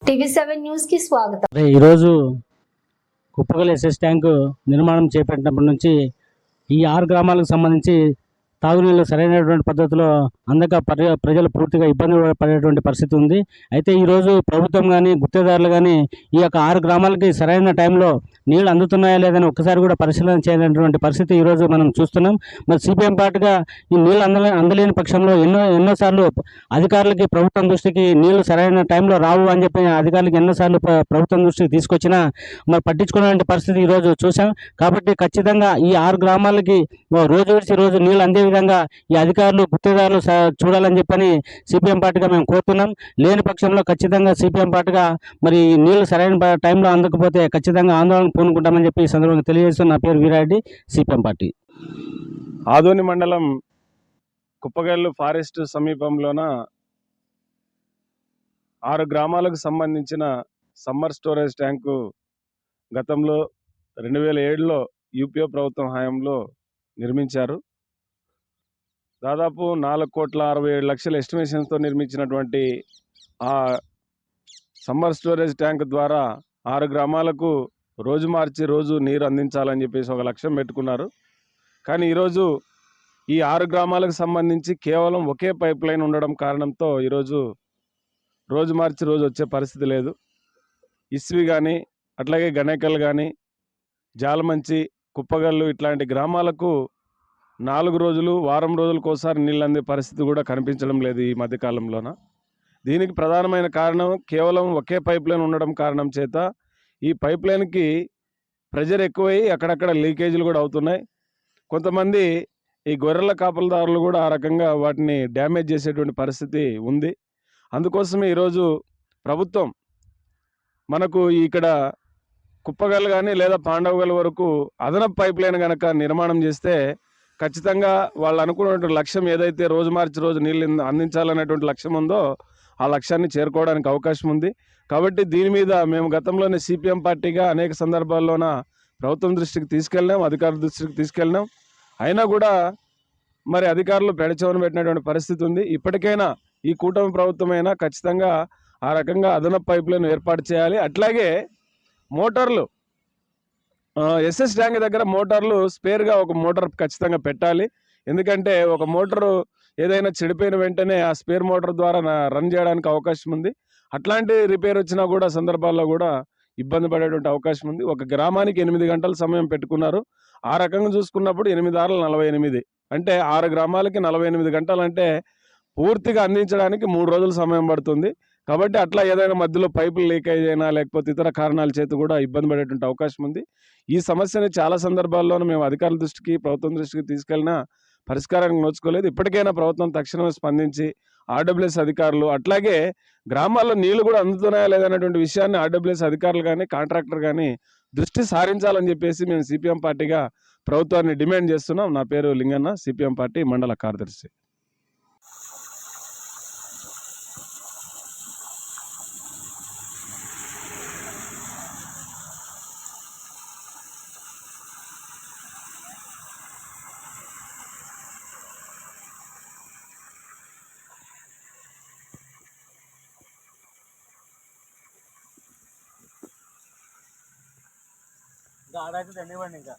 టీవీ7 news కి స్వాగతం. ఈరోజు కుప్పగల్ ఎస్ఎస్ ట్యాంకు నిర్మాణం చేపట్టినప్పటి నుంచి ఈ 6 గ్రామాలకు సంబంధించి తాగునీళ్ళు సరైనటువంటి పద్ధతిలో అందక ప్రజలు పూర్తిగా ఇబ్బంది పడేటువంటి పరిస్థితి ఉంది. అయితే ఈరోజు ప్రభుత్వం కానీ గుత్తేదారులు కానీ ఈ యొక్క 6 గ్రామాలకి సరైన టైంలో నీళ్లు అందుతున్నాయా లేదని ఒక్కసారి కూడా పరిశీలన చేయనటువంటి పరిస్థితి ఈరోజు మనం చూస్తున్నాం. మరి సిపిఎం పార్టీగా ఈ నీళ్లు అందలేని పక్షంలో ఎన్నోసార్లు అధికారులకి ప్రభుత్వం దృష్టికి నీళ్లు సరైన టైంలో రావు అని చెప్పి అధికారులకు ఎన్నోసార్లు ప్రభుత్వం దృష్టికి తీసుకొచ్చినా మరి పట్టించుకునే పరిస్థితి ఈరోజు చూసాం. కాబట్టి ఖచ్చితంగా ఈ 6 గ్రామాలకి రోజు విడిచి రోజు నీళ్లు అందే విధంగా ఈ అధికారులు గుత్తేదారులు చూడాలని చెప్పని సిపిఎం పార్టీగా మేము కోరుతున్నాం. లేని పక్షంలో ఖచ్చితంగా సిపిఎం పార్టీగా మరి నీళ్లు సరైన టైంలో అందకపోతే ఖచ్చితంగా ఆందోళన పూనుకుంటామని చెప్పి ఈ సందర్భంగా తెలియజేస్తున్న. నా పేరు వీరారెడ్డి, సిపిఎం పార్టీ. ఆదోని మండలం కుప్పగల్లు ఫారెస్ట్ సమీపంలోన 6 గ్రామాలకు సంబంధించిన సమ్మర్ స్టోరేజ్ ట్యాంకు గతంలో 2007లో యూపీఏ ప్రభుత్వం హయాంలో నిర్మించారు. దాదాపు 4,67,00,000 ఎస్టిమేషన్స్తో నిర్మించినటువంటి ఆ సమ్మర్ స్టోరేజ్ ట్యాంక్ ద్వారా 6 గ్రామాలకు రోజు మార్చి రోజు నీరు అందించాలని చెప్పేసి ఒక లక్ష్యం పెట్టుకున్నారు. కానీ ఈరోజు ఈ 6 గ్రామాలకు సంబంధించి కేవలం ఒకే పైప్ లైన్ ఉండడం కారణంతో ఈరోజు రోజు మార్చి రోజు వచ్చే పరిస్థితి లేదు. ఇస్వి కానీ అట్లాగే గణేకల్ కానీ జాలమంచి కుప్పగల్లు ఇట్లాంటి గ్రామాలకు 4 రోజులు వారం రోజులకు ఒకసారి నీళ్ళు అందే పరిస్థితి కూడా కనిపించడం లేదు ఈ మధ్యకాలంలోన. దీనికి ప్రధానమైన కారణం కేవలం ఒకే పైప్ లైన్ ఉండడం కారణం చేత ఈ పైప్ లైన్కి ప్రెజర్ ఎక్కువై అక్కడక్కడ లీకేజీలు కూడా అవుతున్నాయి. కొంతమంది ఈ గొర్రెల కాపలదారులు కూడా ఆ రకంగా వాటిని డ్యామేజ్ చేసేటువంటి పరిస్థితి ఉంది. అందుకోసమే ఈరోజు ప్రభుత్వం మనకు ఇక్కడ కుప్పగల్ కానీ లేదా పాండవగల్ వరకు అదనపు పైప్ లైన్ కనుక నిర్మాణం చేస్తే ఖచ్చితంగా వాళ్ళు అనుకున్నటువంటి లక్ష్యం ఏదైతే రోజు మార్చి రోజు నీళ్ళు అందించాలనేటువంటి లక్ష్యం ఉందో ఆ లక్ష్యాన్ని చేరుకోవడానికి అవకాశం ఉంది. కాబట్టి దీని మీద మేము గతంలోనే సిపిఎం పార్టీగా అనేక సందర్భాల్లోన ప్రభుత్వం దృష్టికి తీసుకెళ్ళినాం, అధికారుల దృష్టికి తీసుకెళ్ళినాం. అయినా కూడా మరి అధికారులు పెడచెవిన పెట్టినటువంటి పరిస్థితి ఉంది. ఇప్పటికైనా ఈ కూటమి ప్రభుత్వమైనా ఖచ్చితంగా ఆ రకంగా అదనపు పైపులను ఏర్పాటు చేయాలి. అట్లాగే మోటార్లు ఎస్ఎస్ ట్యాంక్ దగ్గర మోటార్లు స్పేర్గా ఒక మోటార్ ఖచ్చితంగా పెట్టాలి. ఎందుకంటే ఒక మోటారు ఏదైనా చెడిపోయిన వెంటనే ఆ స్పేర్ మోటార్ ద్వారా రన్ చేయడానికి అవకాశం ఉంది. అట్లాంటి రిపేర్ వచ్చినా కూడా సందర్భాల్లో కూడా ఇబ్బంది పడేటువంటి అవకాశం ఉంది. ఒక గ్రామానికి 8 గంటల సమయం పెట్టుకున్నారు. ఆ రకంగా చూసుకున్నప్పుడు 8 6 48 అంటే 6 గ్రామాలకి 48 గంటలు అంటే పూర్తిగా అందించడానికి 3 రోజులు సమయం పడుతుంది. కాబట్టి అట్లా ఏదైనా మధ్యలో పైపులు లీకేజ్ అయినా లేకపోతే ఇతర కారణాల చేత కూడా ఇబ్బంది పడేటువంటి అవకాశం ఉంది. ఈ సమస్యని చాలా సందర్భాల్లోనూ మేము అధికారుల దృష్టికి ప్రభుత్వం దృష్టికి తీసుకెళ్ళినా పరిష్కారానికి నోచుకోలేదు. ఇప్పటికైనా ప్రభుత్వం తక్షణమే స్పందించి ఆర్డబ్ల్యూఎస్ అధికారులు అట్లాగే గ్రామాల్లో నీళ్లు కూడా అందుతున్నాయా లేదనేటువంటి విషయాన్ని ఆర్డబ్ల్యూఎస్ అధికారులు కానీ కాంట్రాక్టర్ కానీ దృష్టి సారించాలని చెప్పేసి మేము సిపిఎం పార్టీగా ప్రభుత్వాన్ని డిమాండ్ చేస్తున్నాం. నా పేరు లింగన్న, సిపిఎం పార్టీ మండల కార్యదర్శి. ఆడైతే దండివ్వండి ఇంకా